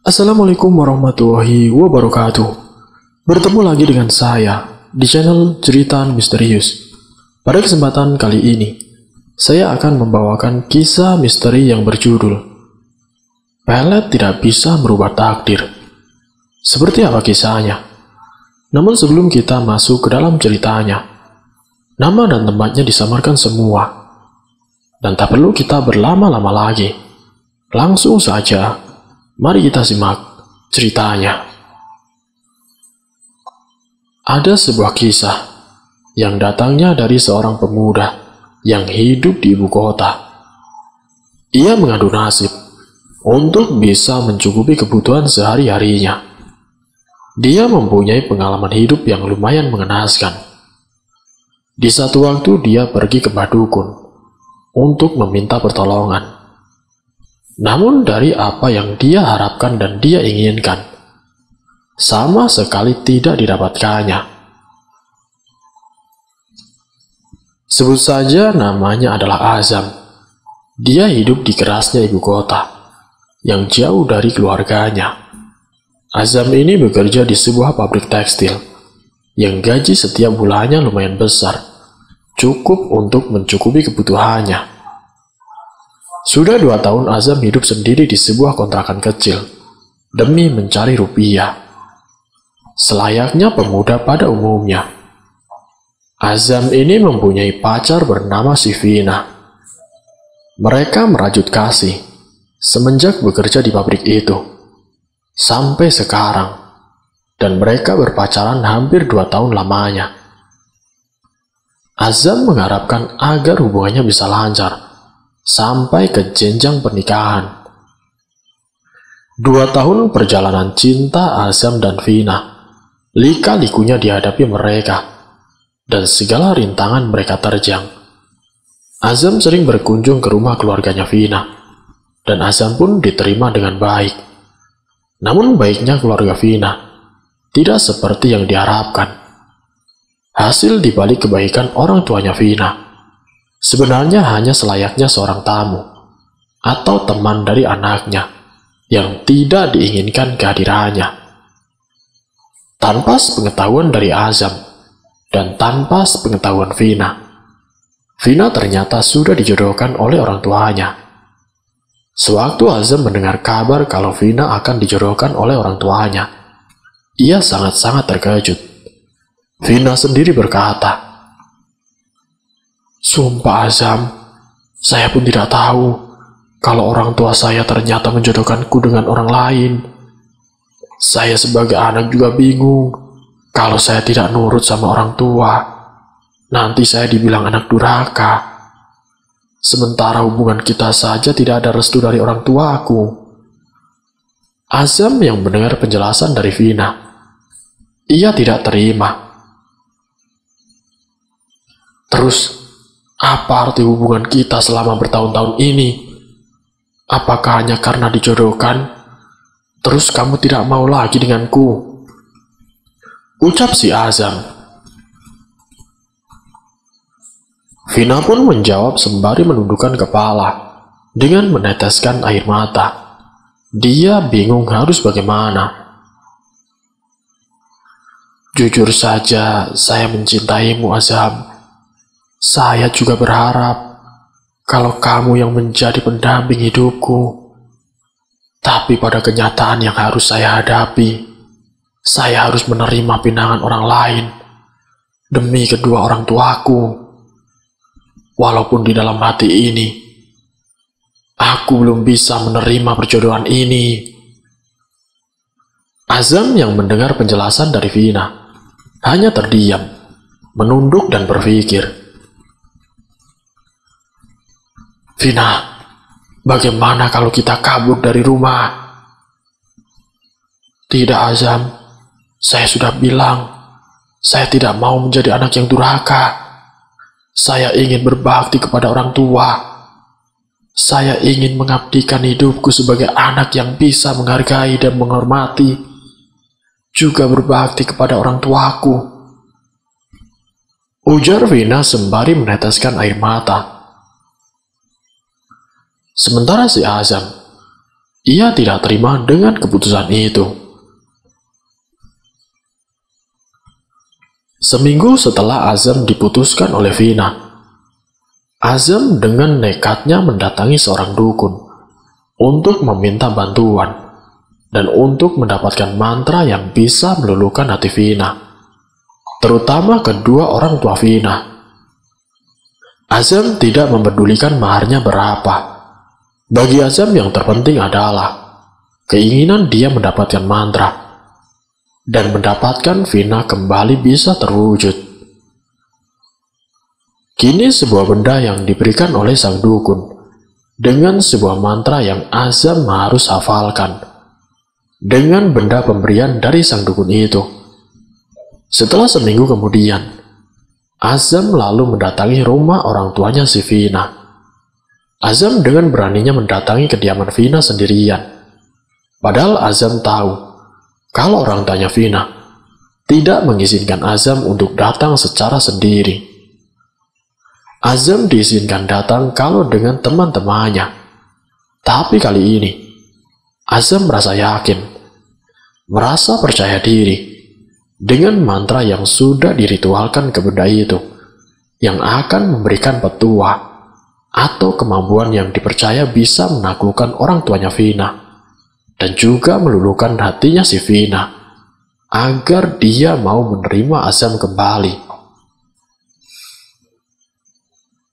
Assalamualaikum warahmatullahi wabarakatuh. Bertemu lagi dengan saya di channel Cerita Misterius. Pada kesempatan kali ini, saya akan membawakan kisah misteri yang berjudul Pelet Tidak Bisa Merubah Takdir. Seperti apa kisahnya? Namun sebelum kita masuk ke dalam ceritanya, nama dan tempatnya disamarkan semua. Dan tak perlu kita berlama-lama lagi. Langsung saja, mari kita simak ceritanya. Ada sebuah kisah yang datangnya dari seorang pemuda yang hidup di ibu kota. Ia mengadu nasib untuk bisa mencukupi kebutuhan sehari-harinya. Dia mempunyai pengalaman hidup yang lumayan mengenaskan. Di satu waktu dia pergi ke dukun untuk meminta pertolongan. Namun dari apa yang dia harapkan dan dia inginkan, sama sekali tidak didapatkannya. Sebut saja namanya adalah Azam. Dia hidup di kerasnya ibu kota, yang jauh dari keluarganya. Azam ini bekerja di sebuah pabrik tekstil, yang gaji setiap bulannya lumayan besar, cukup untuk mencukupi kebutuhannya. Sudah 2 tahun Azam hidup sendiri di sebuah kontrakan kecil, demi mencari rupiah. Selayaknya pemuda pada umumnya, Azam ini mempunyai pacar bernama Sivina. Mereka merajut kasih semenjak bekerja di pabrik itu, sampai sekarang, dan mereka berpacaran hampir 2 tahun lamanya. Azam mengharapkan agar hubungannya bisa lancar sampai ke jenjang pernikahan. 2 tahun perjalanan cinta Azam dan Vina, lika-likunya dihadapi mereka, dan segala rintangan mereka terjang. Azam sering berkunjung ke rumah keluarganya Vina, dan Azam pun diterima dengan baik. Namun baiknya keluarga Vina tidak seperti yang diharapkan. Hasil dibalik kebaikan orang tuanya Vina sebenarnya hanya selayaknya seorang tamu atau teman dari anaknya yang tidak diinginkan kehadirannya. Tanpa sepengetahuan dari Azam dan tanpa sepengetahuan Vina, Vina ternyata sudah dijodohkan oleh orang tuanya. Sewaktu Azam mendengar kabar kalau Vina akan dijodohkan oleh orang tuanya, ia sangat-sangat terkejut. Vina sendiri berkata, "Sumpah Azam, saya pun tidak tahu kalau orang tua saya ternyata menjodohkanku dengan orang lain. Saya sebagai anak juga bingung. Kalau saya tidak nurut sama orang tua, nanti saya dibilang anak durhaka. Sementara hubungan kita saja tidak ada restu dari orang tuaku." Azam yang mendengar penjelasan dari Vina, ia tidak terima. "Terus, apa arti hubungan kita selama bertahun-tahun ini? Apakah hanya karena dijodohkan, terus kamu tidak mau lagi denganku?" ucap si Azam. Vina pun menjawab sembari menundukkan kepala dengan meneteskan air mata. Dia bingung harus bagaimana. "Jujur saja, saya mencintaimu, Azam. Saya juga berharap kalau kamu yang menjadi pendamping hidupku. Tapi pada kenyataan yang harus saya hadapi, saya harus menerima pinangan orang lain demi kedua orang tuaku. Walaupun di dalam hati ini, aku belum bisa menerima perjodohan ini." Azam yang mendengar penjelasan dari Vina hanya terdiam, menunduk dan berpikir. "Vina, bagaimana kalau kita kabur dari rumah?" "Tidak Azam, saya sudah bilang, saya tidak mau menjadi anak yang durhaka. Saya ingin berbakti kepada orang tua. Saya ingin mengabdikan hidupku sebagai anak yang bisa menghargai dan menghormati, juga berbakti kepada orang tuaku," ujar Vina sembari meneteskan air mata. Sementara si Azam Ia tidak terima dengan keputusan itu. Seminggu setelah Azam diputuskan oleh Vina, Azam dengan nekatnya mendatangi seorang dukun untuk meminta bantuan dan untuk mendapatkan mantra yang bisa meluluhkan hati Vina, terutama kedua orang tua Vina. Azam tidak mempedulikan maharnya berapa. Bagi Azam yang terpenting adalah keinginan dia mendapatkan mantra dan mendapatkan Vina kembali bisa terwujud. Kini sebuah benda yang diberikan oleh sang dukun dengan sebuah mantra yang Azam harus hafalkan dengan benda pemberian dari sang dukun itu. Setelah seminggu kemudian, Azam lalu mendatangi rumah orang tuanya si Vina. Azam dengan beraninya mendatangi kediaman Vina sendirian. Padahal Azam tahu kalau orang tuanya Vina tidak mengizinkan Azam untuk datang secara sendiri. Azam diizinkan datang kalau dengan teman-temannya. Tapi kali ini, Azam merasa yakin, merasa percaya diri dengan mantra yang sudah diritualkan ke benda itu, yang akan memberikan petua atau kemampuan yang dipercaya bisa menaklukkan orang tuanya Vina dan juga meluluhkan hatinya si Vina agar dia mau menerima Azam kembali.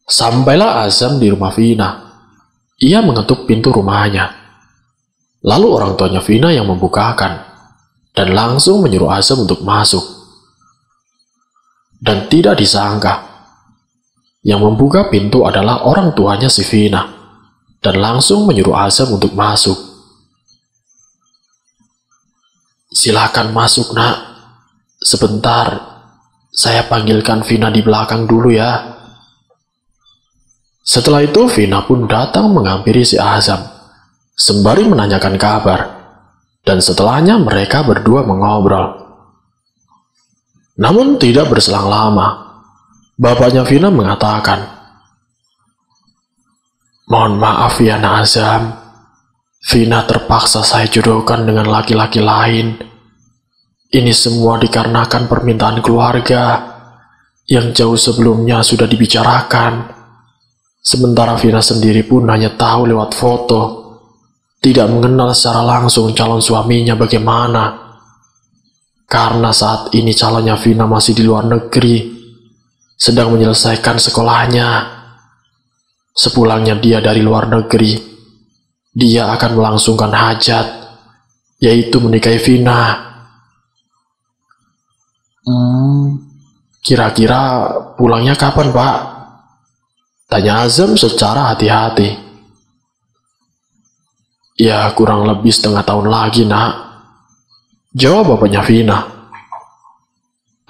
Sampailah Azam di rumah Vina. Ia mengetuk pintu rumahnya. Lalu orang tuanya Vina yang membukakan dan langsung menyuruh Azam untuk masuk. Dan tidak disangka, yang membuka pintu adalah orang tuanya si Vina dan langsung menyuruh Azam untuk masuk. "Silakan masuk, Nak. Sebentar, saya panggilkan Vina di belakang dulu ya." Setelah itu Vina pun datang menghampiri si Azam sembari menanyakan kabar, dan setelahnya mereka berdua mengobrol. Namun tidak berselang lama, bapaknya Vina mengatakan, "Mohon maaf ya Nak Azam, Vina terpaksa saya jodohkan dengan laki-laki lain. Ini semua dikarenakan permintaan keluarga yang jauh sebelumnya sudah dibicarakan. Sementara Vina sendiri pun hanya tahu lewat foto, tidak mengenal secara langsung calon suaminya bagaimana. Karena saat ini calonnya Vina masih di luar negeri, sedang menyelesaikan sekolahnya. Sepulangnya dia dari luar negeri, dia akan melangsungkan hajat, yaitu menikahi Vina." Kira-kira pulangnya kapan, Pak?" tanya Azam secara hati-hati. "Ya, kurang lebih setengah tahun lagi, Nak," jawab bapaknya Vina.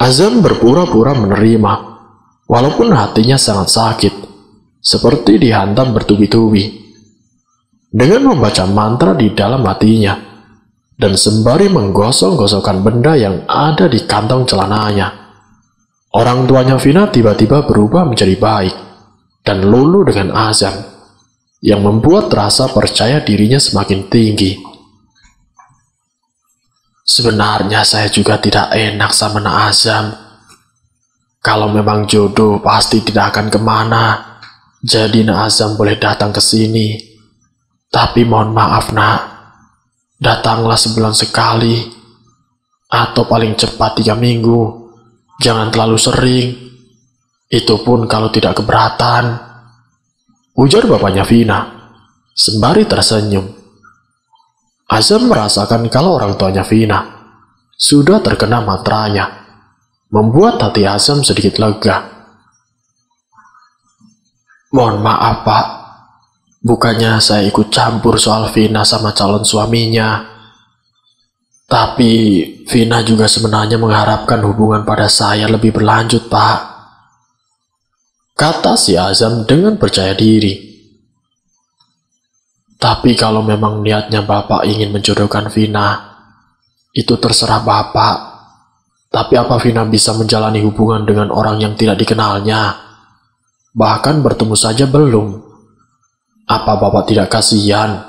Azam berpura-pura menerima, walaupun hatinya sangat sakit, seperti dihantam bertubi-tubi. Dengan membaca mantra di dalam hatinya, dan sembari menggosok-gosokkan benda yang ada di kantong celananya, orang tuanya Vina tiba-tiba berubah menjadi baik dan luluh dengan Azam, yang membuat rasa percaya dirinya semakin tinggi. "Sebenarnya saya juga tidak enak sama Nak Azam. Kalau memang jodoh pasti tidak akan kemana. Jadi Nak Azam boleh datang ke sini. Tapi mohon maaf Nak, datanglah sebulan sekali, atau paling cepat 3 minggu. Jangan terlalu sering. Itu pun kalau tidak keberatan," ujar bapaknya Vina, sembari tersenyum. Azam merasakan kalau orang tuanya Vina sudah terkena mantranya, membuat hati Azam sedikit lega. "Mohon maaf Pak, bukannya saya ikut campur soal Vina sama calon suaminya. Tapi Vina juga sebenarnya mengharapkan hubungan pada saya lebih berlanjut Pak," kata si Azam dengan percaya diri. "Tapi kalau memang niatnya Bapak ingin menjodohkan Vina, itu terserah Bapak. Tapi apa Vina bisa menjalani hubungan dengan orang yang tidak dikenalnya? Bahkan bertemu saja belum. Apa Bapak tidak kasihan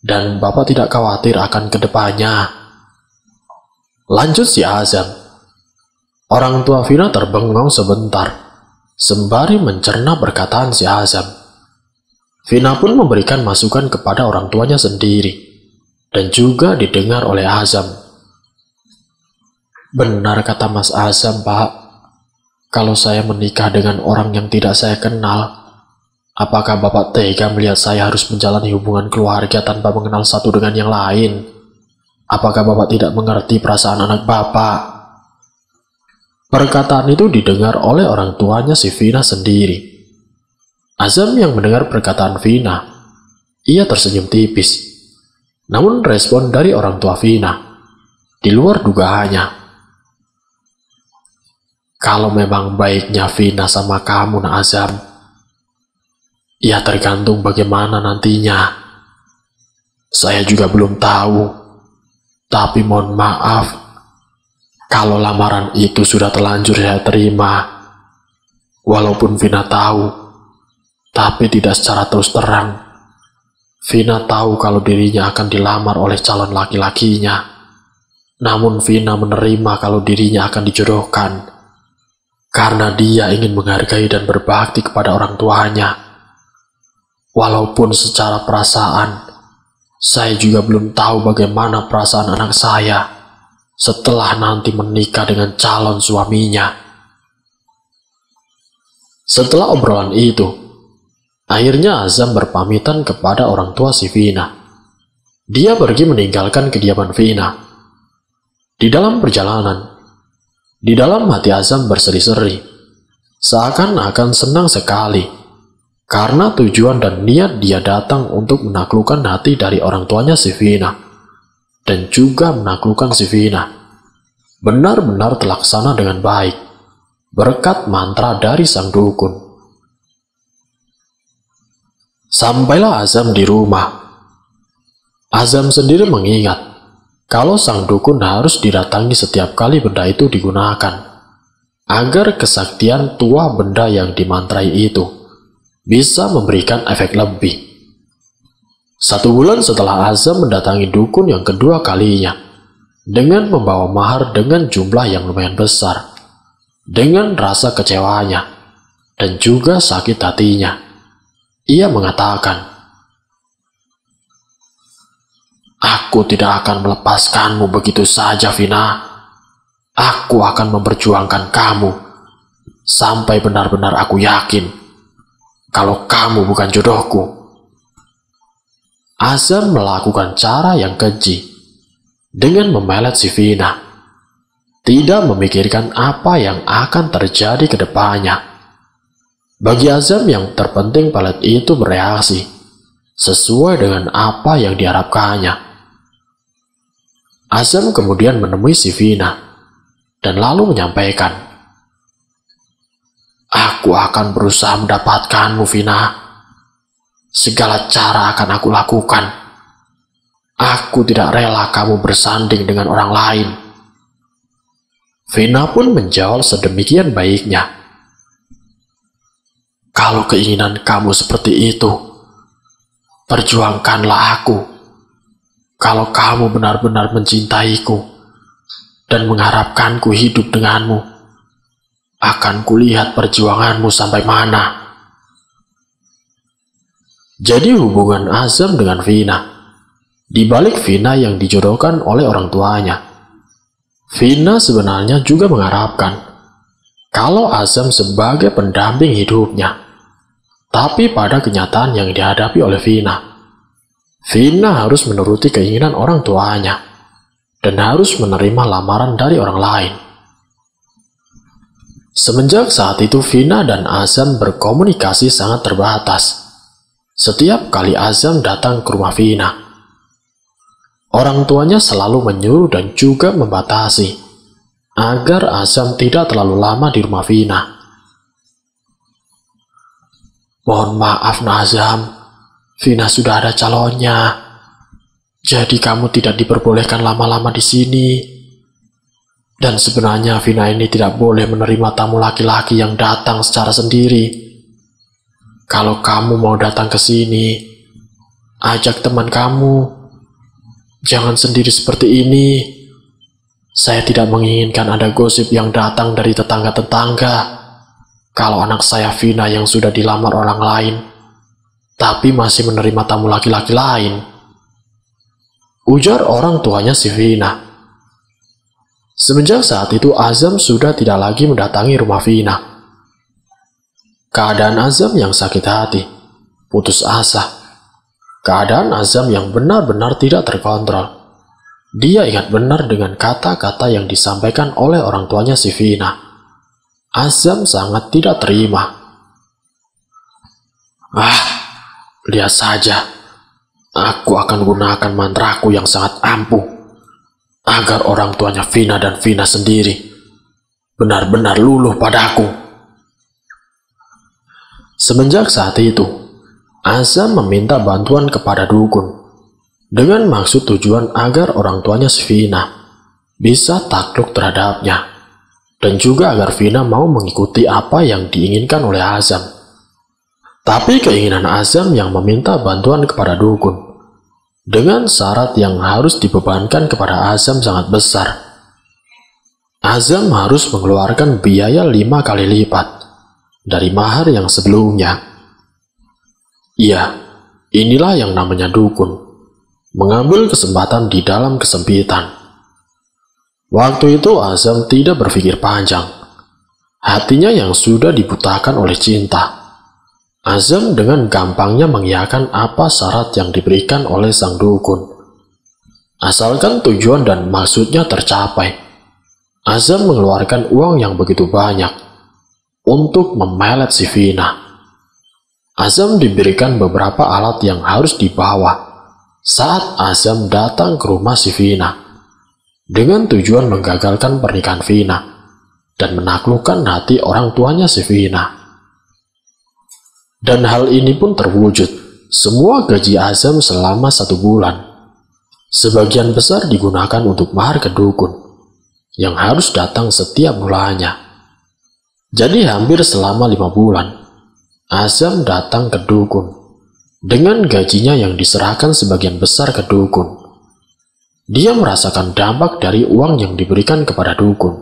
dan Bapak tidak khawatir akan kedepannya. Lanjut si Azam. Orang tua Vina terbengong sebentar, sembari mencerna perkataan si Azam. Vina pun memberikan masukan kepada orang tuanya sendiri, dan juga didengar oleh Azam. Benar kata Mas Azam, Pak. Kalau saya menikah dengan orang yang tidak saya kenal, apakah Bapak tega melihat saya harus menjalani hubungan keluarga tanpa mengenal satu dengan yang lain? Apakah Bapak tidak mengerti perasaan anak Bapak? Perkataan itu didengar oleh orang tuanya si Vina sendiri. Azam yang mendengar perkataan Vina, ia tersenyum tipis. Namun respon dari orang tua Vina di luar dugaannya. Kalau memang baiknya Vina sama kamu, Nak Azam, ya tergantung bagaimana nantinya. Saya juga belum tahu, tapi mohon maaf, kalau lamaran itu sudah terlanjur saya terima. Walaupun Vina tahu, tapi tidak secara terus terang. Vina tahu kalau dirinya akan dilamar oleh calon laki-lakinya. Namun Vina menerima kalau dirinya akan dijodohkan, karena dia ingin menghargai dan berbakti kepada orang tuanya. Walaupun secara perasaan, saya juga belum tahu bagaimana perasaan anak saya setelah nanti menikah dengan calon suaminya. Setelah obrolan itu, akhirnya Azam berpamitan kepada orang tua si Vina. Dia pergi meninggalkan kediaman Vina. Di dalam perjalanan, di dalam hati Azam berseri-seri, seakan-akan senang sekali, karena tujuan dan niat dia datang untuk menaklukkan hati dari orang tuanya si Vina, dan juga menaklukkan si Vina benar-benar terlaksana dengan baik, berkat mantra dari sang dukun. Sampailah Azam di rumah. Azam sendiri mengingat kalau sang dukun harus didatangi setiap kali benda itu digunakan, agar kesaktian tua benda yang dimantrai itu bisa memberikan efek lebih. 1 bulan setelah Azam mendatangi dukun yang kedua kalinya, dengan membawa mahar dengan jumlah yang lumayan besar, dengan rasa kecewanya dan juga sakit hatinya, ia mengatakan, "Aku tidak akan melepaskanmu begitu saja, Vina. Aku akan memperjuangkan kamu sampai benar-benar aku yakin kalau kamu bukan jodohku." Azam melakukan cara yang keji dengan memelet si Vina, tidak memikirkan apa yang akan terjadi ke depannya. Bagi Azam yang terpenting pelet itu bereaksi sesuai dengan apa yang diharapkannya. Azam kemudian menemui si Vina dan lalu menyampaikan, "Aku akan berusaha mendapatkanmu, Vina. Segala cara akan aku lakukan. Aku tidak rela kamu bersanding dengan orang lain." Vina pun menjawab sedemikian baiknya, "Kalau keinginan kamu seperti itu, perjuangkanlah aku. Kalau kamu benar-benar mencintaiku dan mengharapkanku hidup denganmu, akan kulihat perjuanganmu sampai mana." Jadi hubungan Azam dengan Vina, di balik Vina yang dijodohkan oleh orang tuanya, Vina sebenarnya juga mengharapkan kalau Azam sebagai pendamping hidupnya. Tapi pada kenyataan yang dihadapi oleh Vina, Vina harus menuruti keinginan orang tuanya dan harus menerima lamaran dari orang lain. Semenjak saat itu Vina dan Azam berkomunikasi sangat terbatas. Setiap kali Azam datang ke rumah Vina, orang tuanya selalu menyuruh dan juga membatasi agar Azam tidak terlalu lama di rumah Vina. "Mohon maaf, Azam, Vina sudah ada calonnya, jadi kamu tidak diperbolehkan lama-lama di sini. Dan sebenarnya Vina ini tidak boleh menerima tamu laki-laki yang datang secara sendiri. Kalau kamu mau datang ke sini, ajak teman kamu. Jangan sendiri seperti ini. Saya tidak menginginkan ada gosip yang datang dari tetangga-tetangga kalau anak saya Vina yang sudah dilamar orang lain, tapi masih menerima tamu laki-laki lain. Ujar orang tuanya si Vina. Semenjak saat itu Azam sudah tidak lagi mendatangi rumah Vina. Keadaan Azam yang sakit hati, putus asa. Keadaan Azam yang benar-benar tidak terkontrol. Dia ingat benar dengan kata-kata yang disampaikan oleh orang tuanya si Vina. Azam sangat tidak terima. Lihat saja. Aku akan gunakan mantraku yang sangat ampuh agar orang tuanya Vina dan Vina sendiri benar-benar luluh padaku. Semenjak saat itu, Azam meminta bantuan kepada dukun dengan maksud tujuan agar orang tuanya si Vina bisa takluk terhadapnya, dan juga agar Vina mau mengikuti apa yang diinginkan oleh Azam. Tapi keinginan Azam yang meminta bantuan kepada dukun dengan syarat yang harus dibebankan kepada Azam sangat besar. Azam harus mengeluarkan biaya 5 kali lipat dari mahar yang sebelumnya. Iya, inilah yang namanya dukun. Mengambil kesempatan di dalam kesempitan. Waktu itu Azam tidak berpikir panjang. Hatinya yang sudah dibutakan oleh cinta. Azam dengan gampangnya mengiyakan apa syarat yang diberikan oleh sang dukun. Asalkan tujuan dan maksudnya tercapai. Azam mengeluarkan uang yang begitu banyak untuk memelet si Vina. Azam diberikan beberapa alat yang harus dibawa saat Azam datang ke rumah si Vina, dengan tujuan menggagalkan pernikahan Vina dan menaklukkan hati orang tuanya si Vina. Dan hal ini pun terwujud. Semua gaji Azam selama 1 bulan, sebagian besar digunakan untuk mahar ke dukun yang harus datang setiap bulannya. Jadi hampir selama 5 bulan, Azam datang ke dukun dengan gajinya yang diserahkan sebagian besar ke dukun. Dia merasakan dampak dari uang yang diberikan kepada dukun.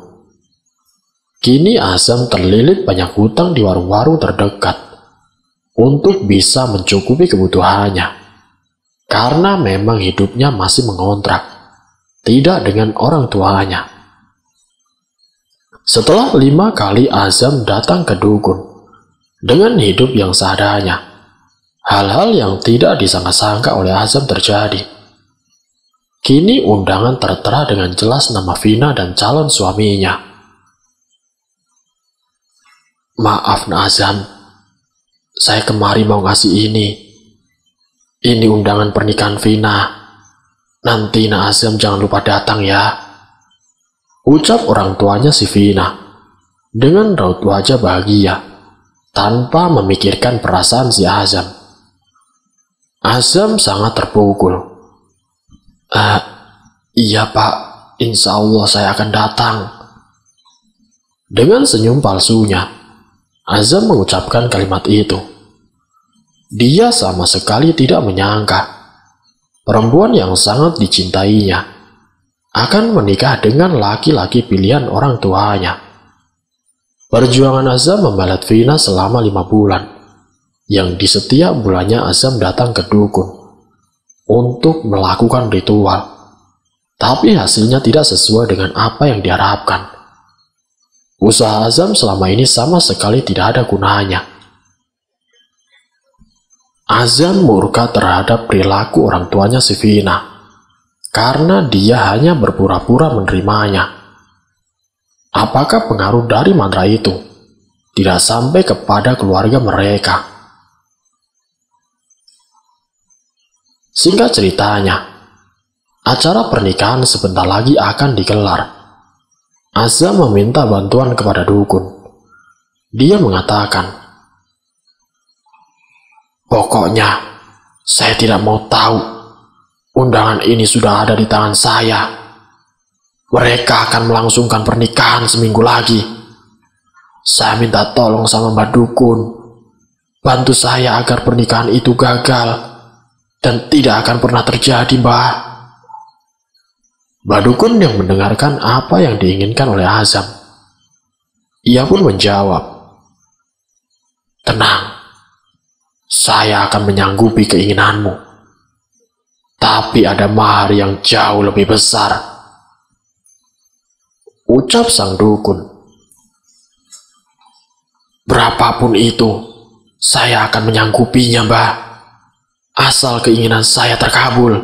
Kini Azam terlilit banyak hutang di warung-warung terdekat untuk bisa mencukupi kebutuhannya, karena memang hidupnya masih mengontrak, tidak dengan orang tuanya. Setelah 5 kali Azam datang ke dukun dengan hidup yang seadanya, hal-hal yang tidak disangka-sangka oleh Azam terjadi. Kini undangan tertera dengan jelas nama Vina dan calon suaminya. Maaf Azam, saya kemari mau ngasih ini. Ini undangan pernikahan Vina. Nanti Azam jangan lupa datang ya. Ucap orang tuanya si Vina dengan raut wajah bahagia tanpa memikirkan perasaan si Azam. Azam sangat terpukul. Iya Pak, insya Allah saya akan datang. Dengan senyum palsunya, Azam mengucapkan kalimat itu. Dia sama sekali tidak menyangka perempuan yang sangat dicintainya akan menikah dengan laki-laki pilihan orang tuanya. Perjuangan Azam membalat Vina selama 5 bulan, yang di setiap bulannya Azam datang ke dukun untuk melakukan ritual, tapi hasilnya tidak sesuai dengan apa yang diharapkan. Usaha Azam selama ini sama sekali tidak ada gunanya. Azam murka terhadap perilaku orang tuanya si Vina, karena dia hanya berpura-pura menerimanya. Apakah pengaruh dari mantra itu tidak sampai kepada keluarga mereka? Singkat ceritanya, acara pernikahan sebentar lagi akan digelar. Azam meminta bantuan kepada dukun. Dia mengatakan, pokoknya saya tidak mau tahu. Undangan ini sudah ada di tangan saya. Mereka akan melangsungkan pernikahan seminggu lagi. Saya minta tolong sama Mbak Dukun, bantu saya agar pernikahan itu gagal. dan tidak akan pernah terjadi, Mbah. Mbah Dukun yang mendengarkan apa yang diinginkan oleh Azam, ia pun menjawab, "Tenang, saya akan menyanggupi keinginanmu. Tapi ada mahar yang jauh lebih besar," ucap sang dukun. "Berapapun itu, saya akan menyanggupinya, Mbah. Asal keinginan saya terkabul."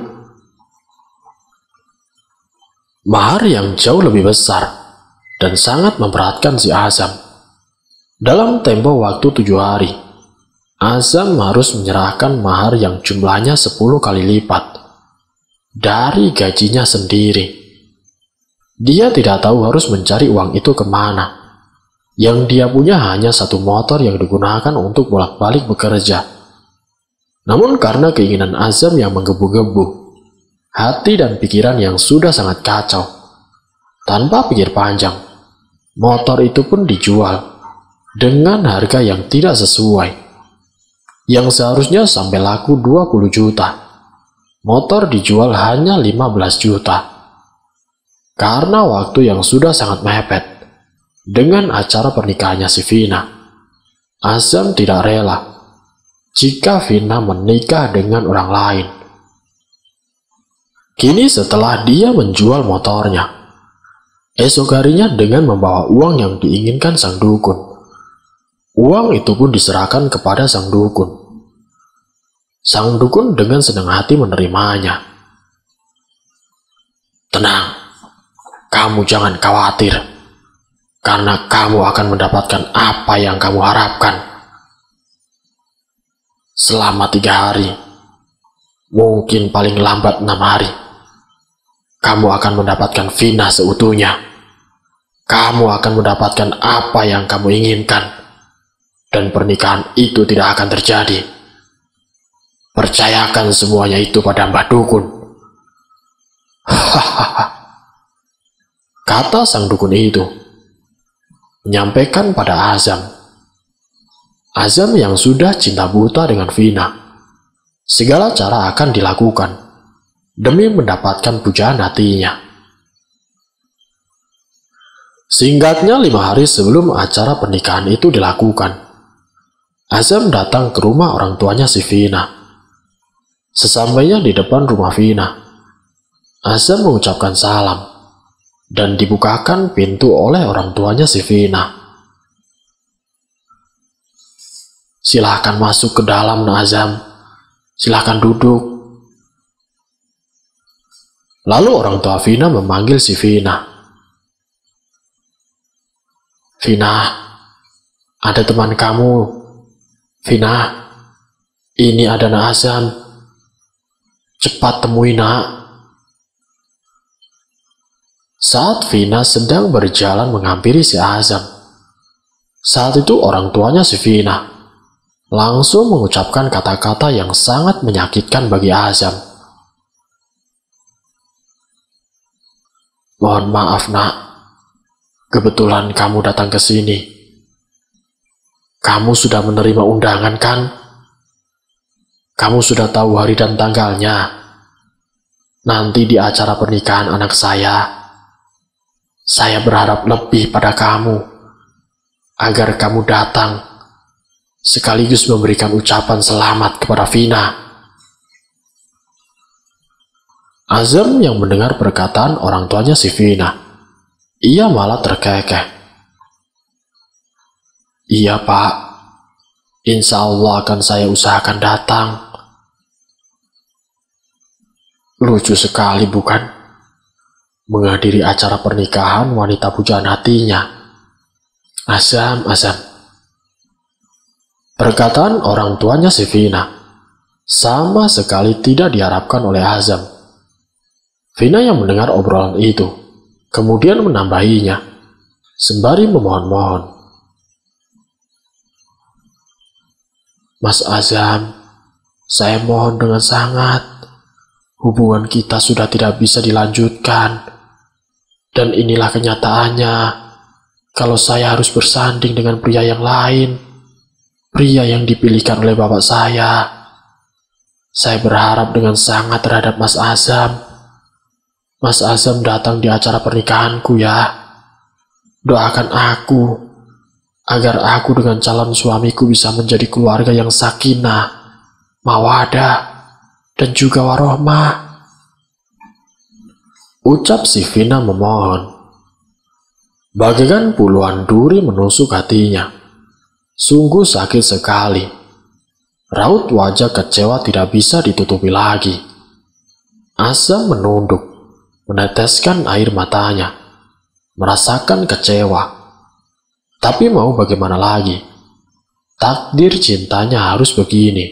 Mahar yang jauh lebih besar dan sangat memberatkan si Azam. Dalam tempo waktu 7 hari, Azam harus menyerahkan mahar yang jumlahnya 10 kali lipat dari gajinya sendiri. Dia tidak tahu harus mencari uang itu kemana. Yang dia punya hanya satu motor yang digunakan untuk bolak-balik bekerja. Namun karena keinginan Azam yang menggebu-gebu, hati dan pikiran yang sudah sangat kacau, tanpa pikir panjang, motor itu pun dijual dengan harga yang tidak sesuai. Yang seharusnya sampai laku 20 juta, motor dijual hanya 15 juta. Karena waktu yang sudah sangat mepet dengan acara pernikahannya si Vina, Azam tidak rela jika Vina menikah dengan orang lain. Kini setelah dia menjual motornya, esok harinya dengan membawa uang yang diinginkan sang dukun, uang itu pun diserahkan kepada sang dukun. Sang dukun dengan senang hati menerimanya. "Tenang, kamu jangan khawatir, karena kamu akan mendapatkan apa yang kamu harapkan. Selama 3 hari, mungkin paling lambat 6 hari, kamu akan mendapatkan Vina seutuhnya. Kamu akan mendapatkan apa yang kamu inginkan, dan pernikahan itu tidak akan terjadi. Percayakan semuanya itu pada Mbah Dukun." Hahaha, kata sang dukun itu, menyampaikan pada Azam. Azam yang sudah cinta buta dengan Vina, segala cara akan dilakukan demi mendapatkan pujaan hatinya. Singkatnya 5 hari sebelum acara pernikahan itu dilakukan, Azam datang ke rumah orang tuanya si Vina. Sesampainya di depan rumah Vina, Azam mengucapkan salam dan dibukakan pintu oleh orang tuanya si Vina. "Silahkan masuk ke dalam, Nak Azam. Silahkan duduk." Lalu orang tua Vina memanggil si Vina. "Vina, ada teman kamu. Vina, ini ada Nak Azam. Cepat temui, Nak." Saat Vina sedang berjalan menghampiri si Azam, saat itu orang tuanya si Vina langsung mengucapkan kata-kata yang sangat menyakitkan bagi Azam. "Mohon maaf, Nak. Kebetulan kamu datang ke sini. Kamu sudah menerima undangan, kan? Kamu sudah tahu hari dan tanggalnya. Nanti di acara pernikahan anak saya berharap lebih pada kamu, agar kamu datang, sekaligus memberikan ucapan selamat kepada Vina." Azam yang mendengar perkataan orang tuanya si Vina, ia malah terkekeh. "Iya, Pak. Insya Allah akan saya usahakan datang." Lucu sekali, bukan? Menghadiri acara pernikahan wanita pujaan hatinya. Azam. Perkataan orang tuanya si Vina sama sekali tidak diharapkan oleh Azam. Vina yang mendengar obrolan itu kemudian menambahinya sembari memohon-mohon. "Mas Azam, saya mohon dengan sangat. Hubungan kita sudah tidak bisa dilanjutkan. Dan inilah kenyataannya. Kalau saya harus bersanding dengan pria yang lain. Pria yang dipilihkan oleh bapak saya. Saya berharap dengan sangat terhadap Mas Azam. Mas Azam datang di acara pernikahanku ya. Doakan aku, agar aku dengan calon suamiku bisa menjadi keluarga yang sakinah, mawadah, dan juga warohmah. Ucap si Vina memohon. Bagaikan puluhan duri menusuk hatinya. Sungguh sakit sekali. Raut wajah kecewa tidak bisa ditutupi lagi. Azam menunduk, meneteskan air matanya, merasakan kecewa. Tapi mau bagaimana lagi? Takdir cintanya harus begini.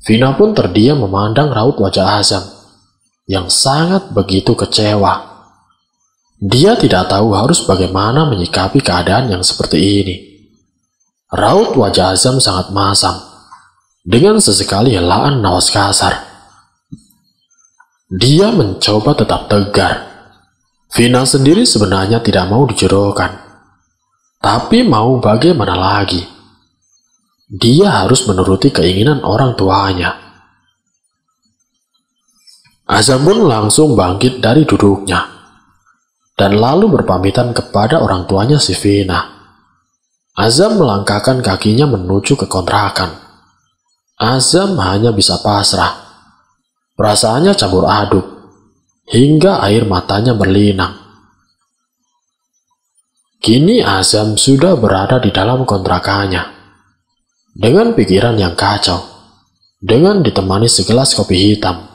Vina pun terdiam memandang raut wajah Azam yang sangat begitu kecewa. Dia tidak tahu harus bagaimana menyikapi keadaan yang seperti ini. Raut wajah Azam sangat masam, dengan sesekali helaan napas kasar. Dia mencoba tetap tegar. Vina sendiri sebenarnya tidak mau dijodohkan. Tapi mau bagaimana lagi? Dia harus menuruti keinginan orang tuanya. Azam pun langsung bangkit dari duduknya, dan lalu berpamitan kepada orang tuanya si Vina. Azam melangkahkan kakinya menuju ke kontrakan. Azam hanya bisa pasrah. Perasaannya campur aduk, hingga air matanya berlinang. Kini Azam sudah berada di dalam kontrakannya. Dengan pikiran yang kacau, dengan ditemani segelas kopi hitam,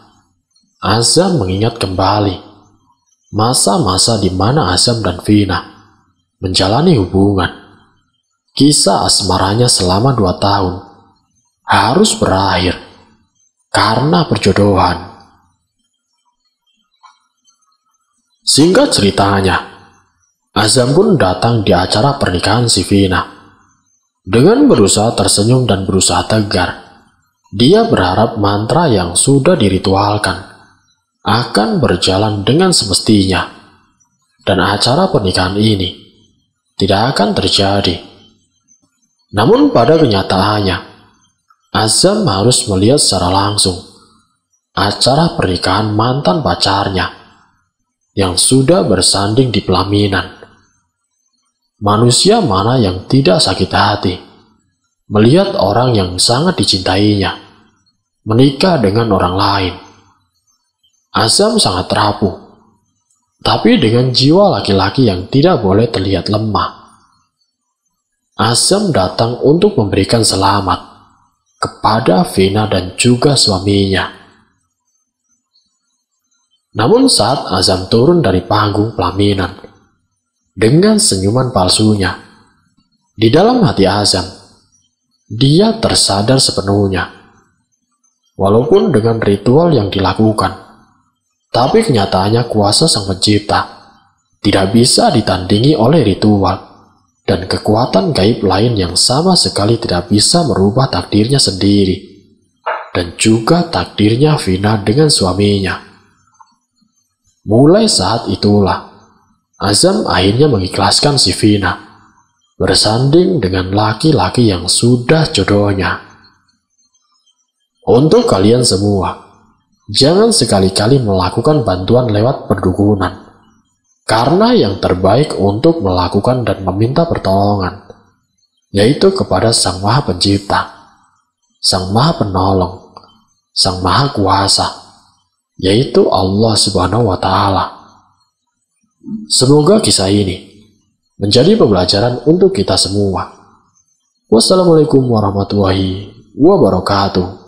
Azam mengingat kembali masa-masa di mana Azam dan Vina menjalani hubungan. Kisah asmaranya selama 2 tahun harus berakhir karena perjodohan. Singkat ceritanya, Azam pun datang di acara pernikahan si Vina. Dengan berusaha tersenyum dan berusaha tegar, dia berharap mantra yang sudah diritualkan akan berjalan dengan semestinya, dan acara pernikahan ini tidak akan terjadi. Namun pada kenyataannya, Azam harus melihat secara langsung acara pernikahan mantan pacarnya yang sudah bersanding di pelaminan. Manusia mana yang tidak sakit hati melihat orang yang sangat dicintainya menikah dengan orang lain? Azam sangat rapuh, tapi dengan jiwa laki-laki yang tidak boleh terlihat lemah. Azam datang untuk memberikan selamat kepada Vina dan juga suaminya. Namun saat Azam turun dari panggung pelaminan dengan senyuman palsunya, di dalam hati Azam, dia tersadar sepenuhnya. Walaupun dengan ritual yang dilakukan, tapi kenyataannya kuasa Sang Pencipta tidak bisa ditandingi oleh ritual dan kekuatan gaib lain yang sama sekali tidak bisa merubah takdirnya sendiri dan juga takdirnya Vina dengan suaminya. Mulai saat itulah Azam akhirnya mengikhlaskan si Vina bersanding dengan laki-laki yang sudah jodohnya. Untuk kalian semua, jangan sekali-kali melakukan bantuan lewat perdukunan, karena yang terbaik untuk melakukan dan meminta pertolongan yaitu kepada Sang Maha Pencipta, Sang Maha Penolong, Sang Maha Kuasa, yaitu Allah Subhanahu wa Ta'ala. Semoga kisah ini menjadi pembelajaran untuk kita semua. Wassalamualaikum warahmatullahi wabarakatuh.